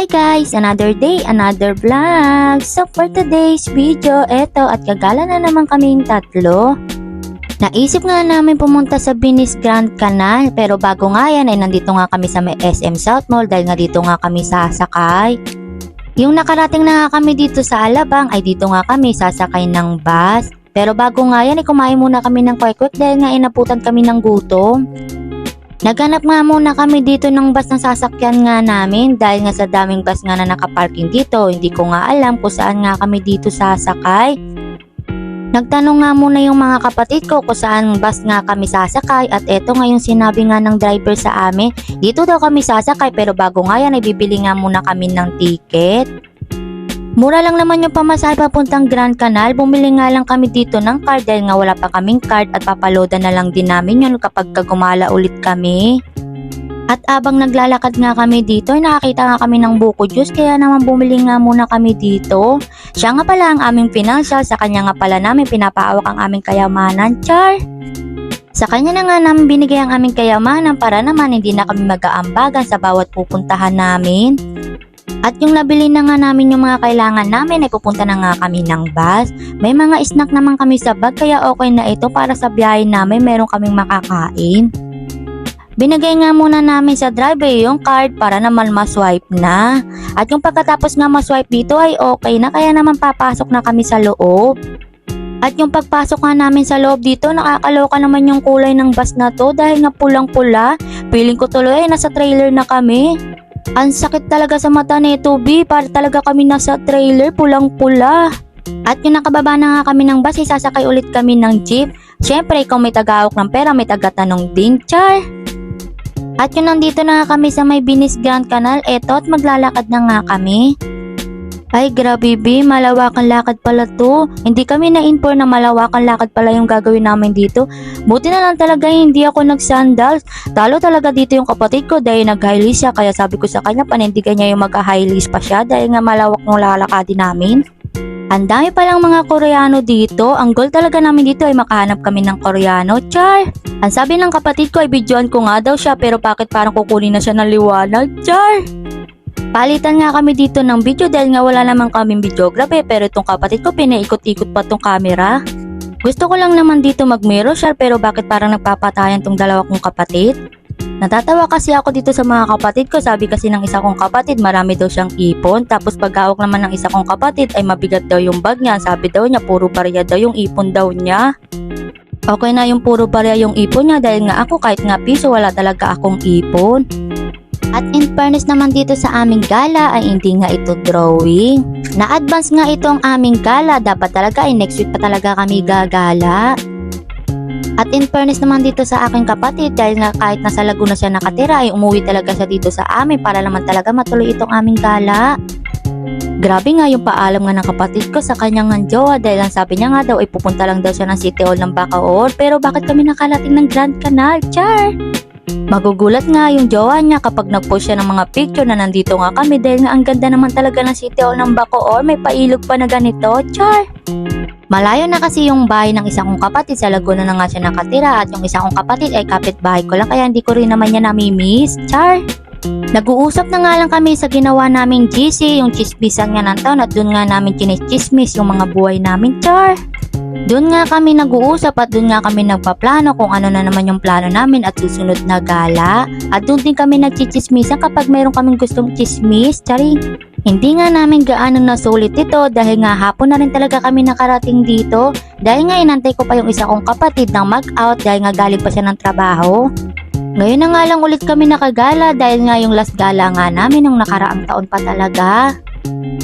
Hi guys! Another day, another vlog! So for today's video, eto at gagala na naman kaming tatlo. Naisip nga namin pumunta sa Venice Grand Canal, pero bago nga yan ay nandito nga kami sa may SM South Mall dahil nga dito nga kami sasakay. Yung nakarating na nga kami dito sa Alabang ay dito nga kami sasakay ng bus. Pero bago nga yan ay kumain muna kami ng kwek-kwek dahil nga inaputan kami ng gutom. Naghanap nga muna kami dito ng bus na sasakyan nga namin dahil nga sa daming bus nga na nakaparking dito, hindi ko nga alam kung saan nga kami dito sasakay. Nagtanong nga muna yung mga kapatid ko kung saan bus nga kami sasakay at eto nga yung sinabi nga ng driver sa amin, dito daw kami sasakay pero bago nga yan ay bibili nga muna kami ng ticket. Mura lang naman yung pamasahe papuntang Grand Canal, bumili nga lang kami dito ng card dahil nga wala pa kaming card at papaloadan na lang din namin yun kapag gumala ulit kami. At abang naglalakad nga kami dito, nakakita nga kami ng buko juice kaya naman bumili nga muna kami dito. Siya nga pala ang aming financial, sa kanya nga pala namin pinapaawak ang aming kayamanan, char! Sa kanya na nga namin binigay ang aming kayamanan para naman hindi na kami mag-aambagan sa bawat pupuntahan namin. At yung nabili na nga namin yung mga kailangan namin ay pupunta na nga kami ng bus. May mga snack naman kami sa bag kaya okay na ito para sa biyahe namin meron kaming makakain. Binigay nga muna namin sa driver yung card para naman maswipe na. At yung pagkatapos nga maswipe dito ay okay na kaya naman papasok na kami sa loob. At yung pagpasok nga namin sa loob dito nakakaloka naman yung kulay ng bus na to dahil nga pulang-pula. Feeling ko tuloy nasa trailer na kami. Ang sakit talaga sa mata nito, B. Para talaga kami nasa trailer, pulang-pula. At yung nakababa na nga kami ng bus, sasakay ulit kami ng jeep. Syempre, kung may tagahawak ng pera, may tagatanong din, char. At yun nandito na nga kami sa may Venice Grand Canal, eto at maglalakad na nga kami. Ay grabe B, malawakan lakad pala to. Hindi kami na-inform na malawakan lakad pala yung gagawin namin dito. Buti na lang talaga hindi ako nag-sandals. Talo talaga dito yung kapatid ko dahil nag-high-lease siya. Kaya sabi ko sa kanya panindigan niya yung mag-high-lease pa siya dahil nga malawak ng lalakadin namin. Ang dami palang mga Koreano dito. Ang goal talaga namin dito ay makahanap kami ng Koreano, char! Ang sabi ng kapatid ko ay videoan ko nga daw siya pero bakit parang kukunin na siya ng liwanag, char! Palitan nga kami dito ng video dahil nga wala naman kaming videographer pero itong kapatid ko pinaikot-ikot pa tong camera. Gusto ko lang naman dito mag-mirror share pero bakit parang nagpapatayan tong dalawa kong kapatid? Natatawa kasi ako dito sa mga kapatid ko, sabi kasi ng isa kong kapatid marami daw siyang ipon tapos paghawak naman ng isa kong kapatid ay mabigat daw yung bag niya, sabi daw niya puro barya daw yung ipon daw niya. Okay na yung puro barya yung ipon niya dahil nga ako kahit nga piso wala talaga akong ipon. At in fairness naman dito sa aming gala ay hindi nga ito drawing. Na-advance nga ito ang aming gala. Dapat talaga ay next week pa talaga kami gagala. At in fairness naman dito sa aking kapatid dahil nga kahit nasa Laguna siya nakatira ay umuwi talaga siya dito sa amin para naman talaga matuloy itong aming gala. Grabe nga yung paalam nga ng kapatid ko sa kanyang jowa dahil ang sabi niya nga daw ay pupunta lang daw siya ng City Hall ng Bacoor pero bakit kami nakalating ng Grand Canal, char? Magugulat nga yung jowa niya kapag nag-post siya ng mga picture na nandito nga kami dahil nga ang ganda naman talaga ng City Hall ng Bacoor, may pailog pa na ganito, char! Malayo na kasi yung bahay ng isa kong kapatid, sa Laguna na nga siya nakatira at yung isa kong kapatid ay kapitbahay ko lang kaya hindi ko rin naman niya namimiss, char! Nag-uusap na nga lang kami sa ginawa naming GC, yung chismisan nga ng taon at dun nga namin chinichismis yung mga buhay namin, char! Doon nga kami nag-uusap at doon nga kami nagpaplano kung ano na naman yung plano namin at susunod na gala. At doon din kami nagchichismisan kapag mayroon kaming gustong chismis, charing. Hindi nga namin gaano nasulit ito dahil nga hapon na rin talaga kami nakarating dito. Dahil nga inantay ko pa yung isa kong kapatid ng mag-out dahil nga galing pa siya ng trabaho. Ngayon na nga lang ulit kami nakagala dahil nga yung last gala nga namin nung nakaraang taon pa talaga.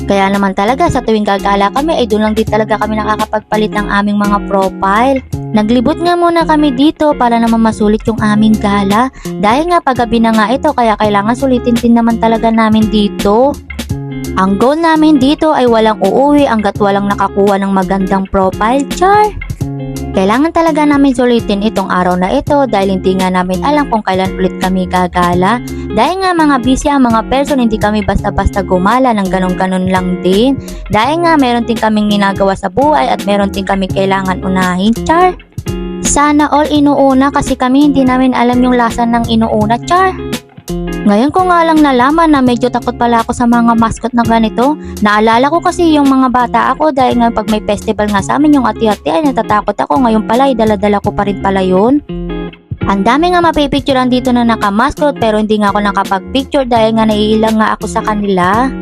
Kaya naman talaga sa tuwing gagala kami ay doon lang din talaga kami nakakapagpalit ng aming mga profile. Naglibot nga muna kami dito para naman masulit yung aming gala. Dahil nga paggabi na nga ito kaya kailangan sulitin din naman talaga namin dito. Ang goal namin dito ay walang uuwi hanggat walang nakakuha ng magandang profile, char! Kailangan talaga namin sulitin itong araw na ito dahil hindi nga namin alam kung kailan ulit kami gagala. Dahil nga mga busy ang mga person, hindi kami basta-basta gumala ng ganon-ganon lang din. Dahil nga meron din kaming ginagawa sa buhay at meron din kami kailangan unahin, char! Sana all inuuna kasi kami hindi namin alam yung lasa ng inuuna, char! Ngayon ko nga lang nalaman na medyo takot pala ako sa mga mascot na ganito. Naalala ko kasi yung mga bata ako dahil nga pag may festival nga sa amin yung ati-ati ay natatakot ako. Ngayon pala ay dala-dala ko pa rin pala yun. Ang dami nga mapipicturean dito na naka-mascot pero hindi nga ako nakapag-picture dahil nga naiilang nga ako sa kanila.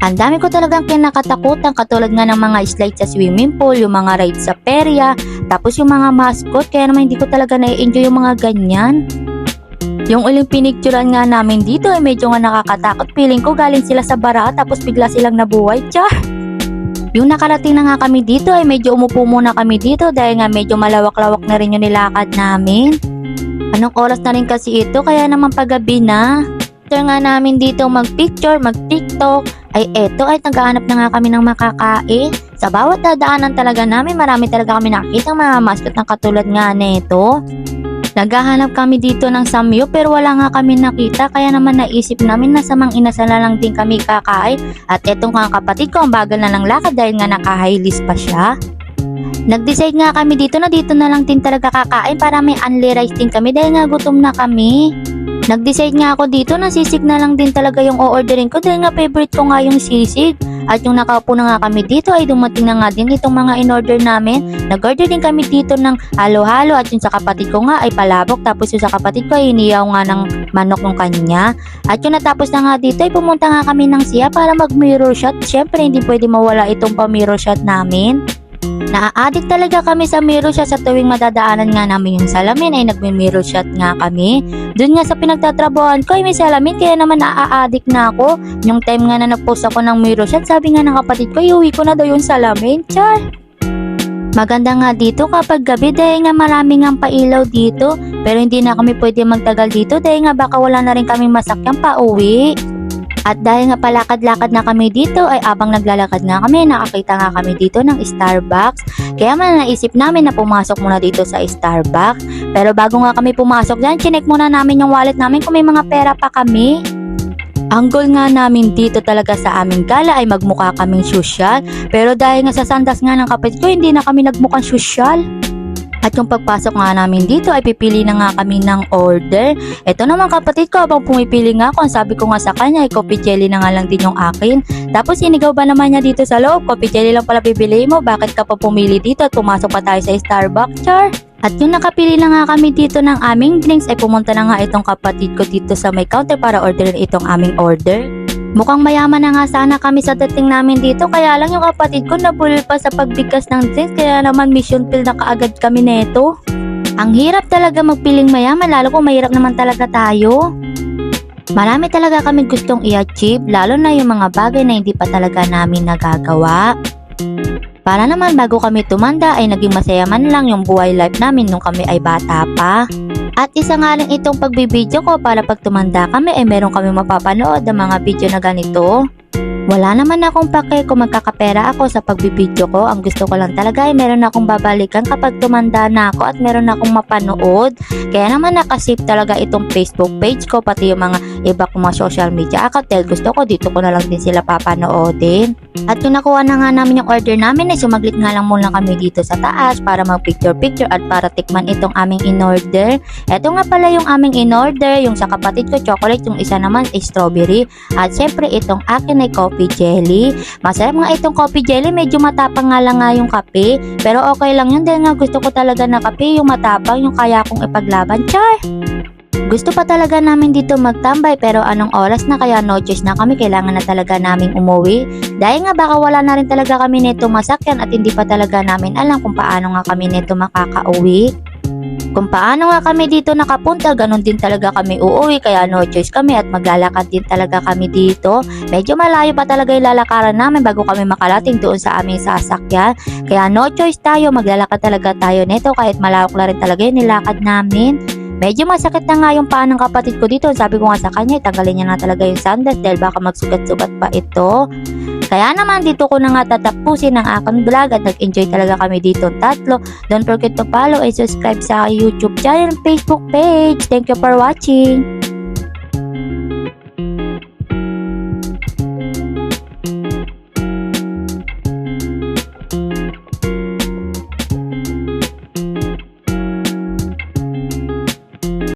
Ang dami ko talagang kinakatakutan katulad nga ng mga slide sa swimming pool, yung mga ride sa perya, tapos yung mga mascot kaya naman hindi ko talaga na-enjoy yung mga ganyan. Yung uling pinicturean nga namin dito ay medyo nga nakakatakot. Feeling ko galing sila sa bara tapos bigla silang nabuhay. Tiyah! Yung nakarating na nga kami dito ay medyo umupo muna kami dito dahil nga medyo malawak-lawak na rin yung nilakad namin. Anong oras na rin kasi ito kaya naman paggabi na. After nga namin dito mag-picture, mag-tiktok, ay eto ay naghahanap na nga kami ng makakain. Sa bawat dadaanan talaga namin marami talaga kami nakikita mga mascot na katulad nga nito. Naghahanap kami dito ng samyo pero wala nga kami nakita kaya naman naisip namin na sa mang inasal na lang din kami kakain. At etong nga kapatid ko ang bagal na ng lakad dahil nga naka-high-list pa siya. Nag-decide nga kami dito na lang din talaga kakain para may only rice din kami dahil nga gutom na kami. Nag-decide nga ako dito na sisig na lang din talaga yung o-orderin ko dahil nga favorite ko nga yung sisig. At yung nakaupo na nga kami dito ay dumating na nga din itong mga in-order namin. Nag-order din kami dito ng halo-halo at yung sa kapatid ko nga ay palabok. Tapos yung sa kapatid ko ay iniyaw nga ng manok ng kanya. At yung natapos na nga dito ay pumunta nga kami ng siya para mag-mirror shot. Siyempre hindi pwede mawala itong pa-mirror shot namin. Naa-addict talaga kami sa mirror shot sa tuwing madadaanan nga namin yung salamin ay nagme-mirror shot nga kami. Doon nga sa pinagtatrabahoan ko ay may salamin kaya naman naa-addict na ako. Yung time nga na nag-post ako ng mirror shot sabi nga ng kapatid ko iuwi ko na daw yung salamin. Char! Maganda nga dito kapag gabi dahil nga maraming nga pailaw dito. Pero hindi na kami pwede magtagal dito dahil nga baka wala na rin kaming masakyan pa uwi. At dahil nga palakad-lakad na kami dito ay abang naglalakad nga kami, nakakita nga kami dito ng Starbucks. Kaya man naisip namin na pumasok muna dito sa Starbucks. Pero bago nga kami pumasok dyan, chinek muna namin yung wallet namin kung may mga pera pa kami. Ang goal nga namin dito talaga sa aming gala ay magmukha kaming sosyal. Pero dahil nga sa sandas nga ng kapatid ko, hindi na kami nagmukhang sosyal. At yung pagpasok nga namin dito ay pipili na nga kami ng order. Ito naman kapatid ko habang pumipili nga ako, ang sabi ko nga sa kanya ay coffee jelly na nga lang din yung akin. Tapos sinigaw ba naman niya dito sa loob, coffee jelly lang pala pipili mo, bakit ka pa pumili dito at pumasok pa tayo sa Starbucks, char? At yung nakapili na nga kami dito ng aming drinks ay pumunta na nga itong kapatid ko dito sa may counter para orderin itong aming order. Mukhang mayaman na nga sana kami sa dating namin dito kaya lang yung kapatid ko nabulol pa sa pagbigkas ng drinks kaya naman mission fill na kaagad kami neto. Ang hirap talaga magpiling mayaman lalo kung mahirap naman talaga tayo. Marami talaga kami gustong i-achieve lalo na yung mga bagay na hindi pa talaga namin nagagawa. Para naman bago kami tumanda ay naging masaya man lang yung buhay life namin nung kami ay bata pa. At isa nga rin itong pagbibideo ko para pag tumanda kami ay meron kami mapapanood ng mga video na ganito. Wala naman akong pake kung magkakapera ako sa pagbibideo ko. Ang gusto ko lang talaga ay meron akong babalikan kapag tumanda na ako at meron akong mapanood. Kaya naman nakasave talaga itong Facebook page ko pati yung mga iba kong mga social media account dahil gusto ko dito ko na lang din sila papanoodin. At yung nakuha na nga namin yung order namin ay sumaglit nga lang muna kami dito sa taas para mag picture at para tikman itong aming in-order. Ito nga pala yung aming in-order, yung sa kapatid ko chocolate, yung isa naman ay strawberry. At syempre itong akin ay coffee jelly. Masarap nga itong coffee jelly, medyo matapang nga lang nga yung kape. Pero okay lang yun dahil nga gusto ko talaga na kape, yung matapang, yung kaya kong ipaglaban. Char! Gusto pa talaga namin dito magtambay pero anong oras na kaya no choice na kami, kailangan na talaga naming umuwi. Dahil nga baka wala na rin talaga kami nito masakyan at hindi pa talaga namin alam kung paano nga kami nito makakauwi. Kung paano nga kami dito nakapunta, ganun din talaga kami uuwi kaya no choice kami at maglalakad din talaga kami dito. Medyo malayo pa talaga yung lalakaran namin bago kami makalating doon sa aming sasakyan. Kaya no choice tayo, maglalakad talaga tayo nito kahit malawak na rin talaga yung nilakad namin. Medyo masakit na nga yung paa ng kapatid ko dito. Sabi ko nga sa kanya, tanggalin niya na talaga yung sandas dahil baka magsugat-sugat pa ito. Kaya naman dito ko na nga tatapusin ang aking vlog at nag-enjoy talaga kami dito tatlo. Don't forget to follow and subscribe sa YouTube channel and Facebook page. Thank you for watching.